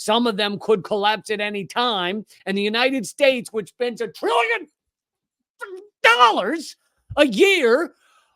Some of them could collapse at any time. And the United States, which spends $1 trillion a year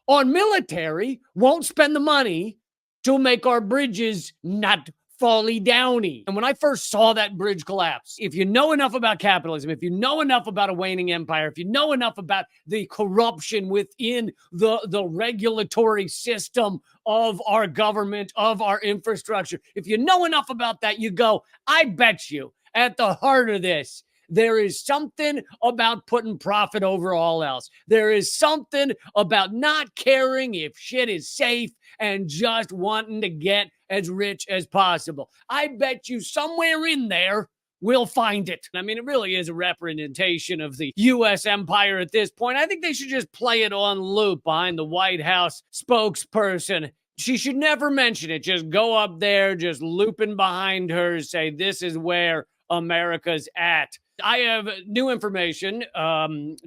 on military, won't spend the money to make our bridges not folly downy. And when I first saw that bridge collapse, if you know enough about capitalism, if you know enough about a waning empire, if you know enough about the corruption within the regulatory system of our government, of our infrastructure, if you know enough about that, you go, I bet you at the heart of this, there is something about putting profit over all else. There is something about not caring if shit is safe and just wanting to get as rich as possible. I bet you somewhere in there we'll find it. I mean, it really is a representation of the U.S. empire at this point. I think they should just play it on loop behind the White House spokesperson. She should never mention it. Just go up there, just looping behind her, say, this is where America's at. I have new information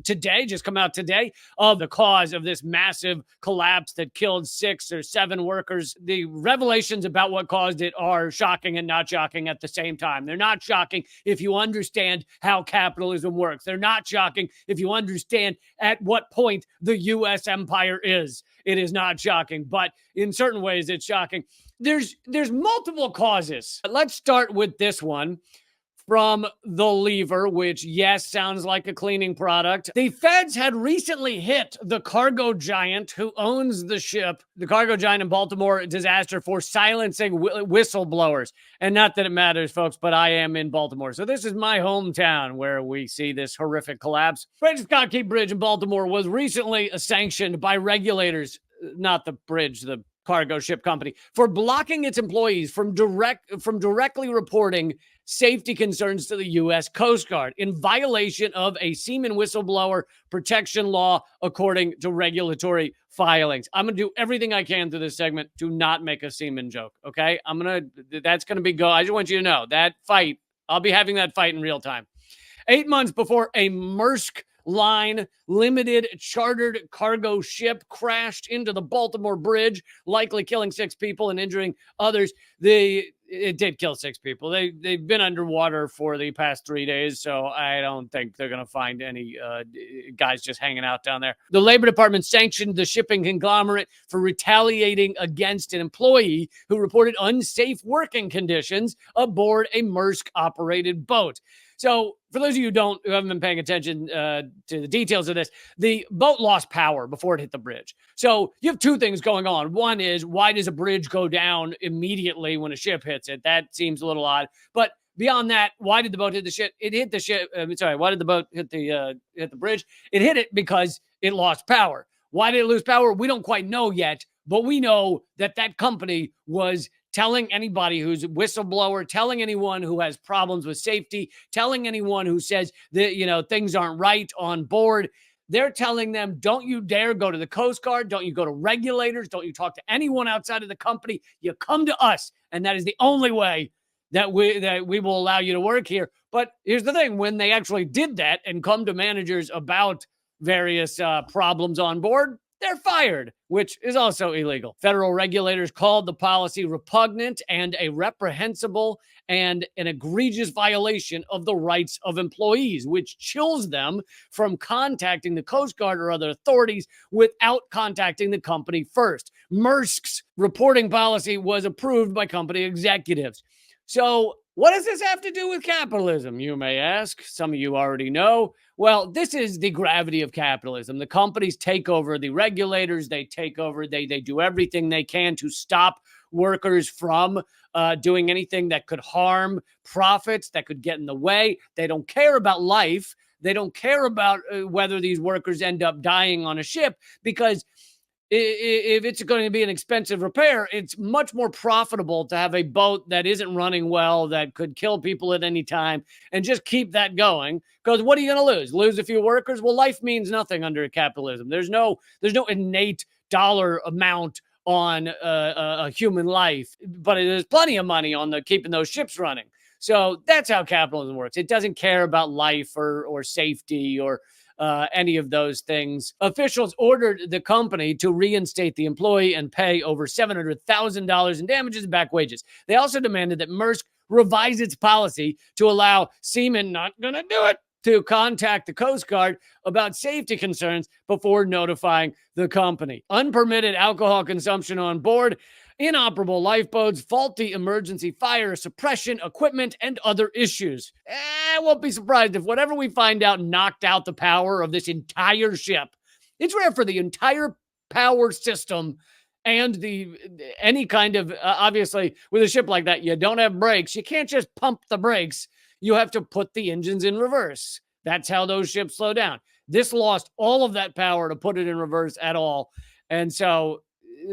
today, just come out today, of the cause of this massive collapse that killed 6 or 7 workers. The revelations about what caused it are shocking and not shocking at the same time. They're not shocking if you understand how capitalism works. They're not shocking if you understand at what point the U.S. empire is. It is not shocking, but in certain ways it's shocking. There's multiple causes. Let's start with this one. From The Lever, which, yes, sounds like a cleaning product. The feds had recently hit the cargo giant who owns the ship, the cargo giant in Baltimore disaster, for silencing whistleblowers. And not that it matters, folks, but I am in Baltimore. So this is my hometown where we see this horrific collapse. Scott Key Bridge in Baltimore was recently sanctioned by regulators, not the bridge, the cargo ship company, for blocking its employees from directly reporting safety concerns to the U.S. Coast Guard in violation of a seaman whistleblower protection law, according to regulatory filings. I'm going to do everything I can through this segment to not make a seaman joke, okay? That's going to be go. I just want you to know that fight, I'll be having that fight in real time. 8 months before a Maersk Line limited chartered cargo ship crashed into the Baltimore Bridge, likely killing 6 people and injuring others. It did kill 6 people. They've been underwater for the past 3 days, so I don't think they're going to find any guys just hanging out down there. The Labor Department sanctioned the shipping conglomerate for retaliating against an employee who reported unsafe working conditions aboard a Maersk-operated boat. So for those of you who haven't been paying attention to the details of this, the boat lost power before it hit the bridge. So you have 2 things going on. One is, why does a bridge go down immediately when a ship hits it? That seems a little odd. But beyond that, why did the boat hit the ship? It hit the ship. Why did the boat hit the bridge? It hit it because it lost power. Why did it lose power? We don't quite know yet, but we know that company was telling anybody who's a whistleblower, telling anyone who has problems with safety, telling anyone who says that, things aren't right on board. They're telling them, don't you dare go to the Coast Guard. Don't you go to regulators. Don't you talk to anyone outside of the company. You come to us. And that is the only way that we will allow you to work here. But here's the thing. When they actually did that and come to managers about various problems on board, they're fired, which is also illegal. Federal regulators called the policy repugnant and a reprehensible and an egregious violation of the rights of employees, which chills them from contacting the Coast Guard or other authorities without contacting the company first. Maersk's reporting policy was approved by company executives. So what does this have to do with capitalism, you may ask? Some of you already know. Well, this is the gravity of capitalism. The companies take over the regulators. They take over. They do everything they can to stop workers from doing anything that could harm profits, that could get in the way. They don't care about life. They don't care about whether these workers end up dying on a ship, because if it's going to be an expensive repair, it's much more profitable to have a boat that isn't running well, that could kill people at any time, and just keep that going. Because what are you going to lose? Lose a few workers? Well, life means nothing under capitalism. There's no innate dollar amount on a human life, but there's plenty of money on keeping those ships running. So that's how capitalism works. It doesn't care about life or safety or any of those things. Officials ordered the company to reinstate the employee and pay over $700,000 in damages and back wages. They also demanded that Maersk revise its policy to allow seamen not going to do it to contact the Coast Guard about safety concerns before notifying the company. Unpermitted alcohol consumption on board, inoperable lifeboats, faulty emergency fire suppression equipment, and other issues. I won't be surprised if whatever we find out knocked out the power of this entire ship. It's rare for the entire power system and any kind of, obviously, with a ship like that, you don't have brakes. You can't just pump the brakes. You have to put the engines in reverse. That's how those ships slow down. This lost all of that power to put it in reverse at all. And so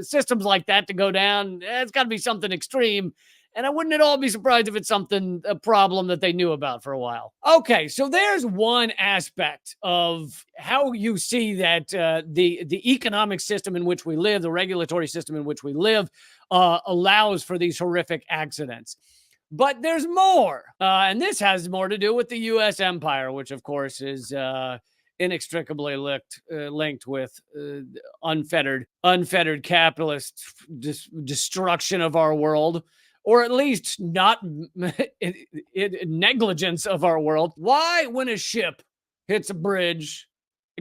systems like that to go down, it's got to be something extreme. And I wouldn't at all be surprised if it's a problem that they knew about for a while. Okay, so there's one aspect of how you see that the economic system in which we live, the regulatory system in which we live, allows for these horrific accidents. But there's more, and this has more to do with the U.S. empire, which, of course, is inextricably linked with unfettered capitalist destruction of our world, or at least not negligence of our world. Why, when a ship hits a bridge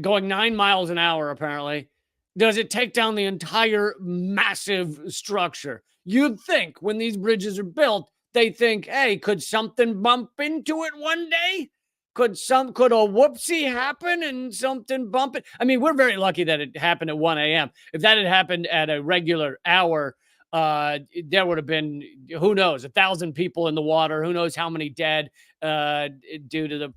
going 9 miles an hour, apparently, does it take down the entire massive structure? You'd think when these bridges are built, they think, hey, could something bump into it one day? Could a whoopsie happen and something bump it? I mean, we're very lucky that it happened at 1 a.m. If that had happened at a regular hour, there would have been, who knows, 1,000 people in the water. Who knows how many dead due to the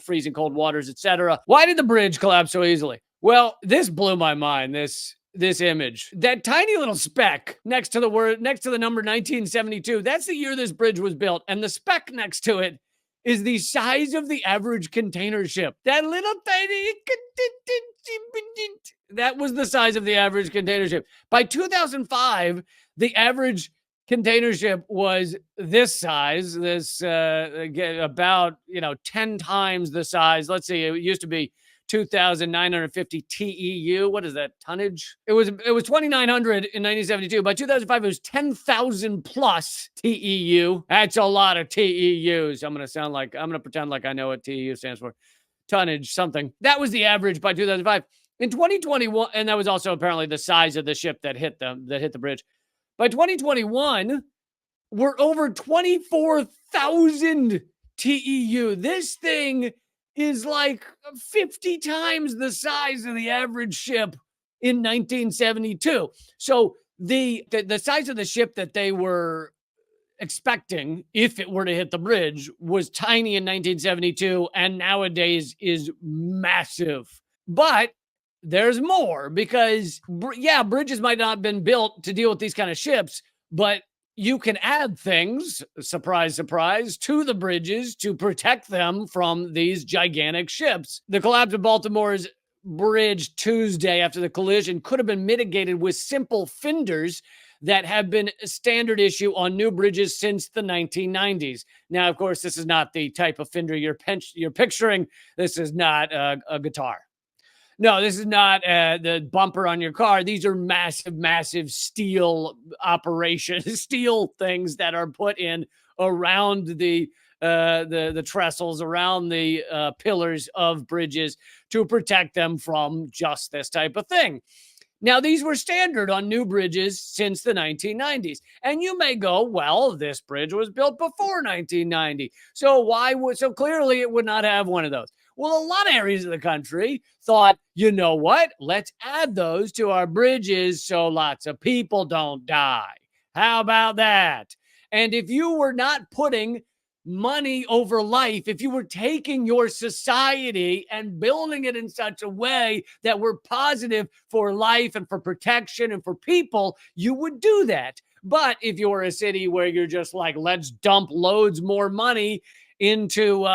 freezing cold waters, etc. Why did the bridge collapse so easily? Well, this blew my mind, this image. That tiny little speck next to the number 1972, that's the year this bridge was built. And the speck next to it is the size of the average container ship. That little tiny, that was the size of the average container ship. By 2005, the average container ship was this size, about, 10 times the size. Let's see, it used to be 2,950 TEU. What is that, tonnage? It was 2,900 in 1972. By 2005, it was 10,000 plus TEU. That's a lot of TEUs. I'm going to pretend like I know what TEU stands for. Tonnage, something. That was the average by 2005. In 2021, and that was also apparently the size of the ship that hit the bridge. By 2021, we're over 24,000 TEU. This thing is like 50 times the size of the average ship in 1972. So the size of the ship that they were expecting, if it were to hit the bridge, was tiny in 1972 and nowadays is massive. But there's more, because bridges might not have been built to deal with these kind of ships, but you can add things, surprise, surprise, to the bridges to protect them from these gigantic ships. The collapse of Baltimore's bridge Tuesday after the collision could have been mitigated with simple fenders that have been a standard issue on new bridges since the 1990s. Now, of course, this is not the type of fender you're picturing. This is not a guitar. No, this is not the bumper on your car. These are massive, massive steel steel things that are put in around the trestles, around the pillars of bridges to protect them from just this type of thing. Now, these were standard on new bridges since the 1990s. And you may go, well, this bridge was built before 1990. So so clearly it would not have one of those. Well, a lot of areas of the country thought, you know what? Let's add those to our bridges so lots of people don't die. How about that? And if you were not putting money over life, if you were taking your society and building it in such a way that were positive for life and for protection and for people, you would do that. But if you're a city where you're just like, let's dump loads more money into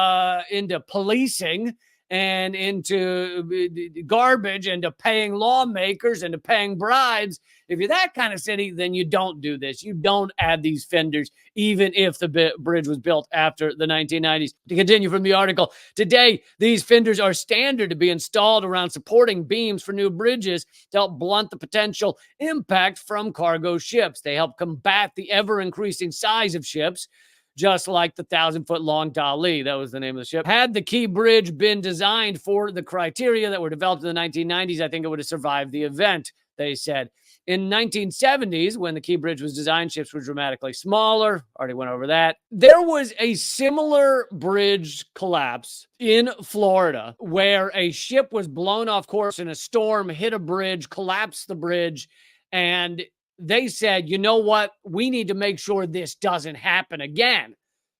policing and into garbage and to paying lawmakers and to paying bribes, if you're that kind of city, then you don't do this. You don't add these fenders, even if the bridge was built after the 1990s. To continue from the article, today, these fenders are standard to be installed around supporting beams for new bridges to help blunt the potential impact from cargo ships. They help combat the ever-increasing size of ships just like the 1,000-foot long Dali, that was the name of the ship. Had the Key Bridge been designed for the criteria that were developed in the 1990s, I think it would have survived the event, they said. In 1970s, when the Key Bridge was designed, ships were dramatically smaller. Already went over that. There was a similar bridge collapse in Florida where a ship was blown off course in a storm, hit a bridge, collapsed the bridge, and they said, you know what? We need to make sure this doesn't happen again.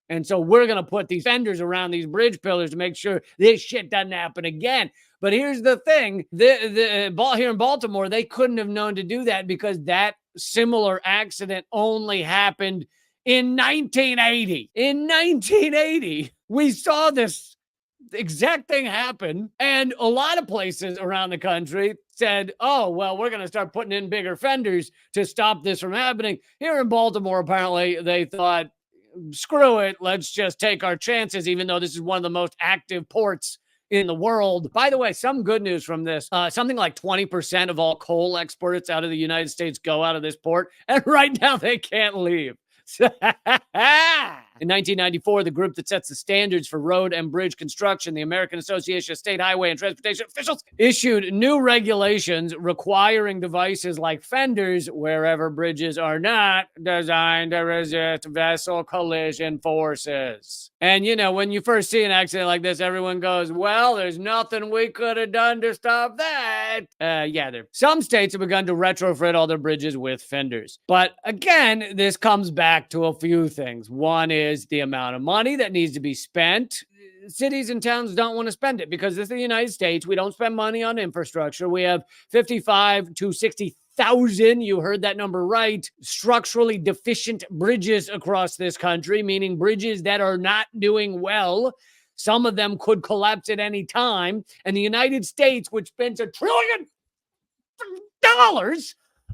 And so we're going to put these fenders around these bridge pillars to make sure this shit doesn't happen again. But here's the thing. Here in Baltimore, they couldn't have known to do that because that similar accident only happened in 1980. In 1980, we saw this exact thing happen. And a lot of places around the country said, oh, well, we're going to start putting in bigger fenders to stop this from happening. Here in Baltimore, apparently, they thought, screw it, let's just take our chances, even though this is one of the most active ports in the world. By the way, some good news from this. Something like 20% of all coal exports out of the United States go out of this port, and right now they can't leave. In 1994, the group that sets the standards for road and bridge construction, the American Association of State Highway and Transportation Officials, issued new regulations requiring devices like fenders wherever bridges are not designed to resist vessel collision forces. And, you know, when you first see an accident like this, everyone goes, well, there's nothing we could have done to stop that. Some states have begun to retrofit all their bridges with fenders. But again, this comes back to a few things. One is the amount of money that needs to be spent. Cities and towns don't want to spend it because this is the United States. We don't spend money on infrastructure. We have 55 to 60,000, you heard that number right, structurally deficient bridges across this country, meaning bridges that are not doing well. Some of them could collapse at any time. And the United States, which spends $1 trillion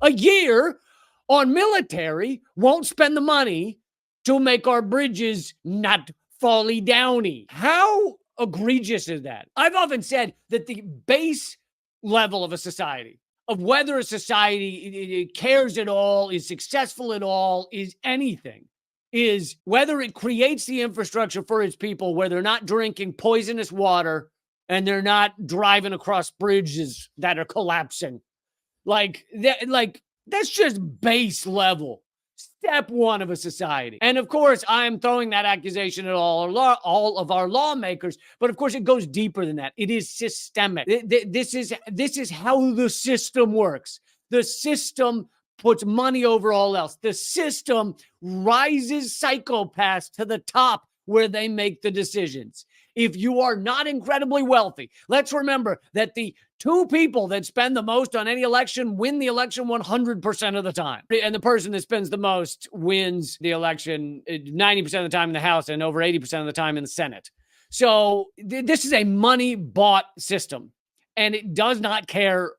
a year on military, won't spend the money to make our bridges not folly downy. How egregious is that? I've often said that the base level of a society, of whether a society cares at all, is successful at all, is anything, is whether it creates the infrastructure for its people where they're not drinking poisonous water and they're not driving across bridges that are collapsing. That's just base level. Step one of a society. And of course, I'm throwing that accusation at all of our lawmakers, but of course it goes deeper than that. It is systemic. This is how the system works. The system puts money over all else. The system rises psychopaths to the top where they make the decisions. If you are not incredibly wealthy, let's remember that the two people that spend the most on any election win the election 100% of the time. And the person that spends the most wins the election 90% of the time in the House and over 80% of the time in the Senate. So this is a money-bought system, and it does not care.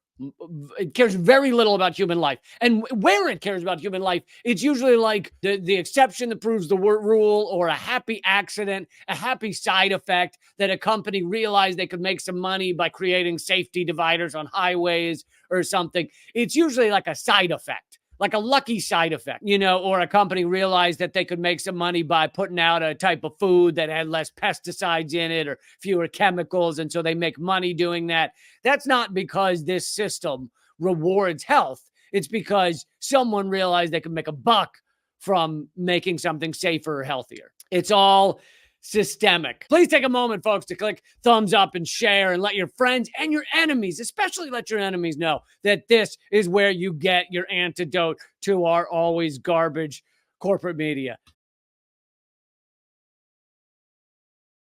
It cares very little about human life. And where it cares about human life, it's usually like the exception that proves the rule, or a happy accident, a happy side effect that a company realized they could make some money by creating safety dividers on highways or something. It's usually like a side effect, like a lucky side effect, or a company realized that they could make some money by putting out a type of food that had less pesticides in it or fewer chemicals. And so they make money doing that. That's not because this system rewards health. It's because someone realized they could make a buck from making something safer or healthier. It's all systemic. Please take a moment, folks, to click thumbs up and share, and let your friends and your enemies, especially let your enemies, know that this is where you get your antidote to our always garbage corporate media.